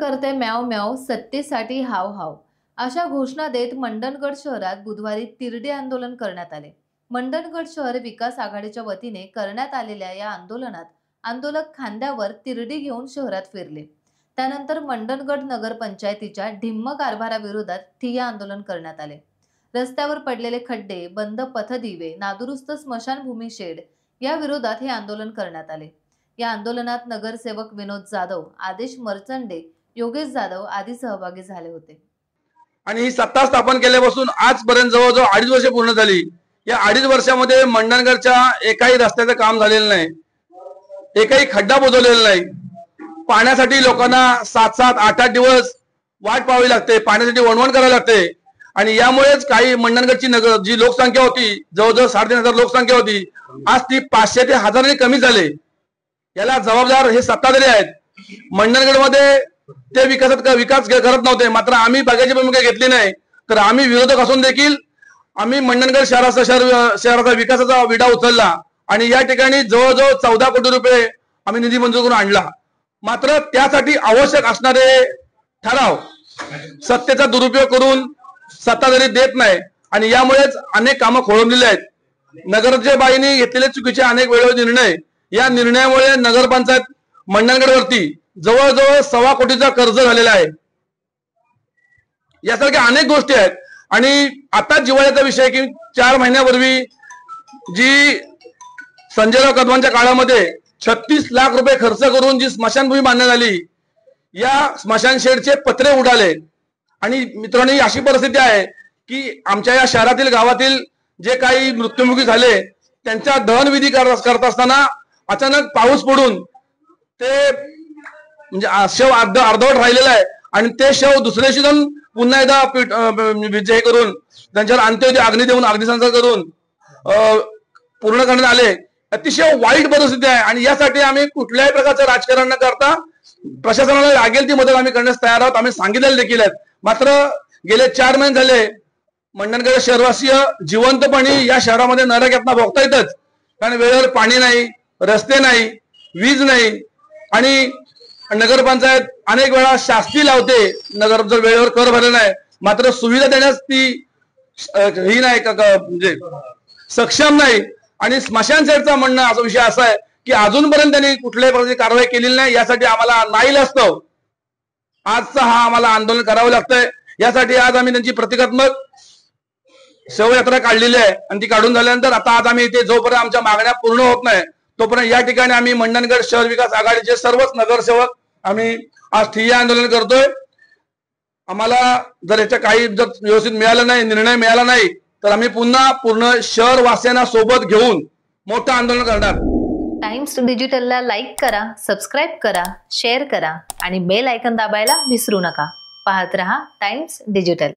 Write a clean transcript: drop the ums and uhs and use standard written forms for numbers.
करते म्याव म्याव, सत्तेसाठी हाव हाव अशा घोषणा देत मंडणगड शहरात बुधवारी तिरडी आंदोलन करण्यात आले। मंडणगड शहर विकास आघाडीच्या वतीने करण्यात आलेल्या या आंदोलनात आंदोलक खांद्यावर तिरडी घेऊन शहरात फिरले। त्यानंतर मंडणगड नगर पंचायतीच्या ढिम्म कारभाराविरोधात ठिय्या आंदोलन करण्यात आले। रस्त्यावर पडलेले खड्डे, बंद पथदिवे, नादुरुस्त स्मशानभूमी शेड या विरोधात हे आंदोलन करण्यात आले। या आंदोलनात नगरसेवक विनोद जाधव, आदेश मर्चंडे, योगेश जाधव आदी सहभागी झाले होते। आणि ही सत्ता स्थापन केल्यापासून आजपर्यंत जवळजवळ 2.5 वर्षे पूर्ण झाली। या 2.5 वर्षामध्ये मंडणगडच्या एकाही रस्त्याचं काम झालेलं नाही, एकही खड्डा बुजवलेला नाही। पाण्यासाठी लोकांना 7-7, 8-8 दिवस वाट पाहावी लागते, पाण्यासाठी वणवण करावी लागते। आणि यामुळेच काही मंडणगडची नगर जी लोकसंख्या होती, जवळजवळ 3,500 लोकसंख्या होती, आज ती 500 ते 1000 कमी झाली। याला जबाबदार हे सत्ताधारी आहेत। मंडणगडमध्ये ते विकास करत नव्हते, मात्र आम्ही बघायची भूमिका घेतली नाही। तर आम्ही विरोधक असून देखील आम्ही मंडणगड शहराचा विकासाचा विडा उचलला आणि या ठिकाणी जवळजवळ 14 कोटी रुपये आम्ही निधी मंजूर करून आणला। मात्र त्यासाठी आवश्यक असणारे ठराव सत्तेचा दुरुपयोग करून सत्ताधारी देत नाही आणि यामुळेच अनेक कामं खोळंबलेली आहेत। नगरच्या बाईंनी घेतलेले चुकीचे अनेक वेळोवेळी निर्णय, या निर्णयामुळे नगरपंचायत मंडणगडवरती जवळजवळ 1.25 कोटीचा कर्ज झालेला आहे। यासारख्या अनेक गोष्टी आहेत। आणि आता जिव्हाळ्याचा विषय की 4 महिन्यापूर्वी जी संजयराव कदमांच्या काळामध्ये 36 लाख रुपये खर्च करून जी स्मशानभूमी बांधण्यात आली, या स्मशान शेडचे पत्रे उडाले। आणि मित्रांनो, अशी परिस्थिती आहे की आमच्या या शहरातील गावातील जे काही मृत्युमुखी झाले त्यांचा दहनविधी करत असताना अचानक पाऊस पडून ते म्हणजे शव अर्धवट राहिलेला आहे आणि ते शव दुसऱ्या दिवशी जाऊन पुन्हा एकदा विजय करून त्यांच्यावर अंत्यविधी अग्नी देऊन अग्निसंस्कार करून पूर्ण करण्यात आले। अतिशय वाईट परिस्थिती आहे आणि यासाठी आम्ही कुठल्याही प्रकारचं राजकारण न करता प्रशासनाला लागेल ती मदत आम्ही करण्यास तयार आहोत। आम्ही सांगितलेले देखील आहेत। मात्र गेले 4 महिने झाले मंडणगड शहरवासीय जिवंतपणे या शहरामध्ये नरक यातना भोगता येतच, कारण वेळेवर पाणी नाही, रस्ते नाही, वीज नाही आणि नगरपंचायत अनेक वेळा शास्ती लावते नगर जर वेळेवर कर भरले नाही, मात्र सुविधा देण्यास ती ही नाही म्हणजे सक्षम नाही। आणि स्मशान शेडचा म्हणणं असा विषय असा आहे की अजूनपर्यंत त्यांनी कुठल्याही प्रकारची कारवाई केलेली नाही। यासाठी आम्हाला नाईलाजास्तव आजचा हा आम्हाला आंदोलन करावं लागतंय। यासाठी आज आम्ही त्यांची प्रतिकात्मक शवयात्रा काढलेली आहे आणि ती काढून झाल्यानंतर आता आज आम्ही इथे जोपर्यंत आमच्या मागण्या पूर्ण होत नाही तोपर्यंत या ठिकाणी आम्ही मंडणगड शहर विकास आघाडीचे सर्वच नगरसेवक आम्ही आज ठिय्या आंदोलन करतोय। आम्हाला जर याच्या काही जर व्यवस्थित मिळालं नाही, निर्णय मिळाला नाही, तर आम्ही पुन्हा पूर्ण शहर वासियांना सोबत घेऊन मोठं आंदोलन करणार। टाइम्स डिजिटलला लाईक करा, सबस्क्राईब करा, शेअर करा आणि बेल आयकॉन दाबायला विसरू नका। पाहत रहा टाइम्स डिजिटल।